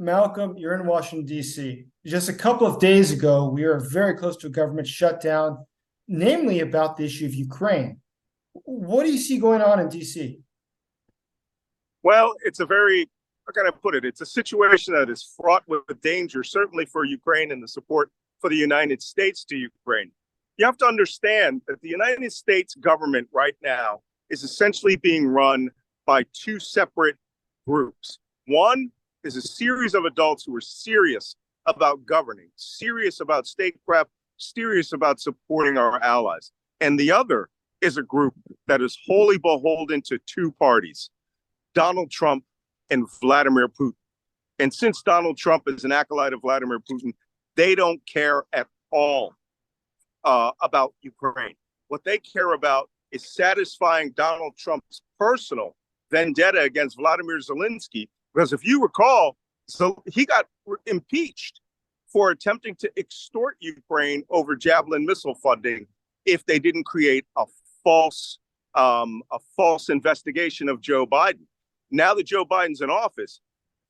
Malcolm, you're in Washington, D.C. Just a couple of days ago, we were very close to a government shutdown, namely about the issue of Ukraine. What do you see going on in D.C.? Well, it's a very, how can I put it? It's a situation that is fraught with danger, certainly for Ukraine and the support for the United States to Ukraine. You have to understand that the United States government right now is essentially being run by two separate groups. One is a series of adults who are serious about governing, serious about statecraft, serious about supporting our allies. And the other is a group that is wholly beholden to two parties, Donald Trump and Vladimir Putin. And since Donald Trump is an acolyte of Vladimir Putin, they don't care at all about Ukraine. What they care about is satisfying Donald Trump's personal vendetta against Vladimir Zelensky. Because if you recall, so he got impeached for attempting to extort Ukraine over Javelin missile funding if they didn't create a false investigation of Joe Biden. Now that Joe Biden's in office,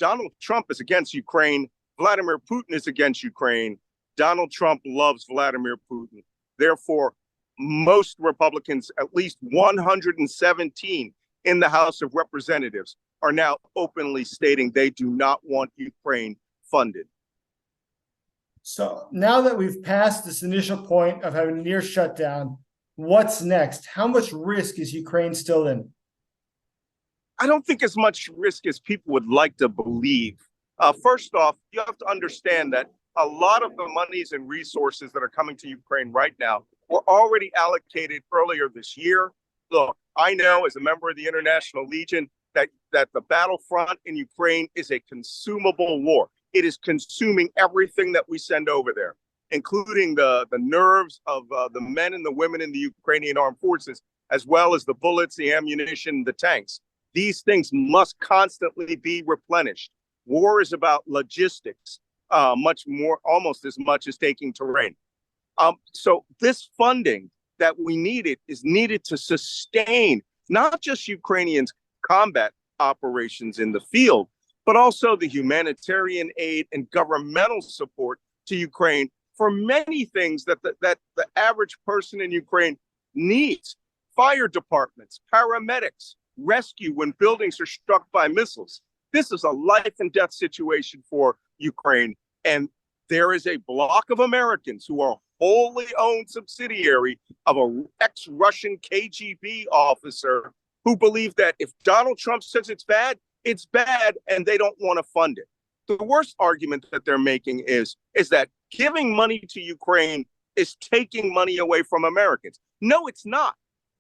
Donald Trump is against Ukraine. Vladimir Putin is against Ukraine. Donald Trump loves Vladimir Putin. Therefore, most Republicans, at least 117 in the House of Representatives, are now openly stating they do not want Ukraine funded. So now that we've passed this initial point of having a near shutdown, what's next? How much risk is Ukraine still in? I don't think as much risk as people would like to believe. First off, you have to understand that a lot of the monies and resources that are coming to Ukraine right now were already allocated earlier this year. Look, I know as a member of the International Legion that the battlefront in Ukraine is a consumable war. It is consuming everything that we send over there, including the nerves of the men and the women in the Ukrainian armed forces, as well as the bullets, the ammunition, the tanks. These things must constantly be replenished. War is about logistics, much more, almost as much as taking terrain. So this funding that we needed is needed to sustain not just Ukrainians' combat operations in the field, but also the humanitarian aid and governmental support to Ukraine for many things that the average person in Ukraine needs. Fire departments, paramedics, rescue when buildings are struck by missiles. This is a life and death situation for Ukraine. And there is a block of Americans who are wholly owned subsidiary of an ex-Russian KGB officer who believe that if Donald Trump says it's bad, and they don't want to fund it. The worst argument that they're making is that giving money to Ukraine is taking money away from Americans. No, it's not.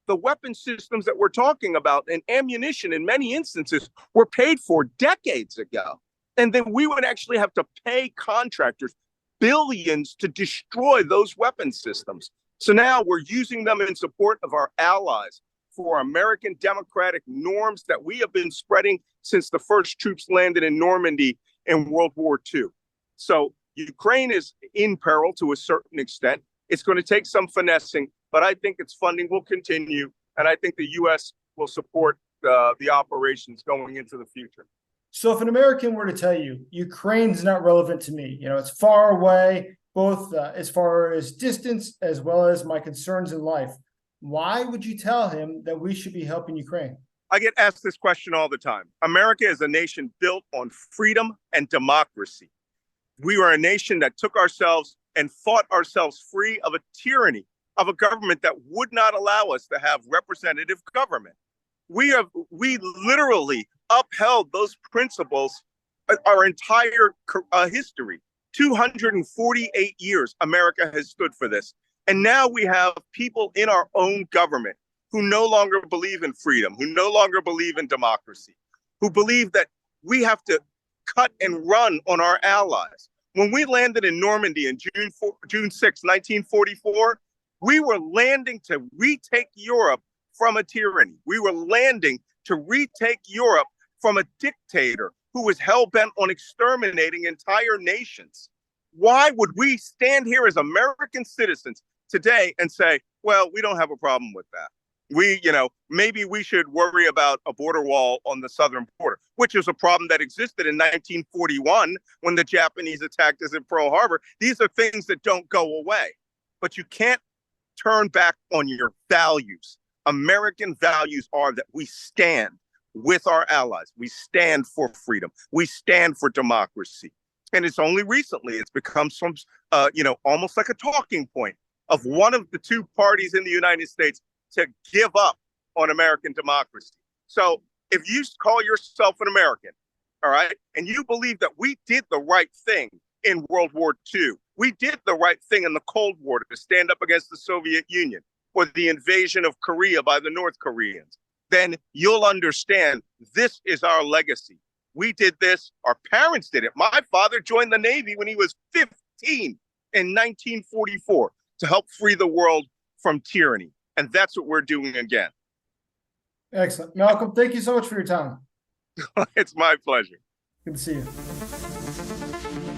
The weapon systems that we're talking about and ammunition in many instances were paid for decades ago. And then we would actually have to pay contractors billions to destroy those weapon systems. So now we're using them in support of our allies for American democratic norms that we have been spreading since the first troops landed in Normandy in World War II. So Ukraine is in peril to a certain extent. It's going to take some finessing, but I think its funding will continue, and I think the U.S. will support the operations going into the future. So if an American were to tell you, Ukraine's not relevant to me, it's far away, both as far as distance as well as my concerns in life, why would you tell him that we should be helping Ukraine? I get asked this question all the time. America is a nation built on freedom and democracy. We were a nation that took ourselves and fought ourselves free of a tyranny, of a government that would not allow us to have representative government. We literally upheld those principles our entire history. 248 years America has stood for this. And now we have people in our own government who no longer believe in freedom, who no longer believe in democracy, who believe that we have to cut and run on our allies. When we landed in Normandy in June 6, 1944, we were landing to retake Europe from a tyranny. We were landing to retake Europe from a dictator who was hell-bent on exterminating entire nations. Why would we stand here as American citizens today and say, well, we don't have a problem with that? Maybe we should worry about a border wall on the southern border, which is a problem that existed in 1941 when the Japanese attacked us at Pearl Harbor. These are things that don't go away, but you can't turn back on your values. American values are that we stand with our allies. We stand for freedom. We stand for democracy. And it's only recently it's become almost like a talking point of one of the two parties in the United States to give up on American democracy. So if you call yourself an American, all right, and you believe that we did the right thing in World War II, we did the right thing in the Cold War to stand up against the Soviet Union or the invasion of Korea by the North Koreans, then you'll understand this is our legacy. We did this. Our parents did it. My father joined the Navy when he was 15 in 1944 to help free the world from tyranny. And that's what we're doing again. Excellent. Malcolm, thank you so much for your time. It's my pleasure. Good to see you.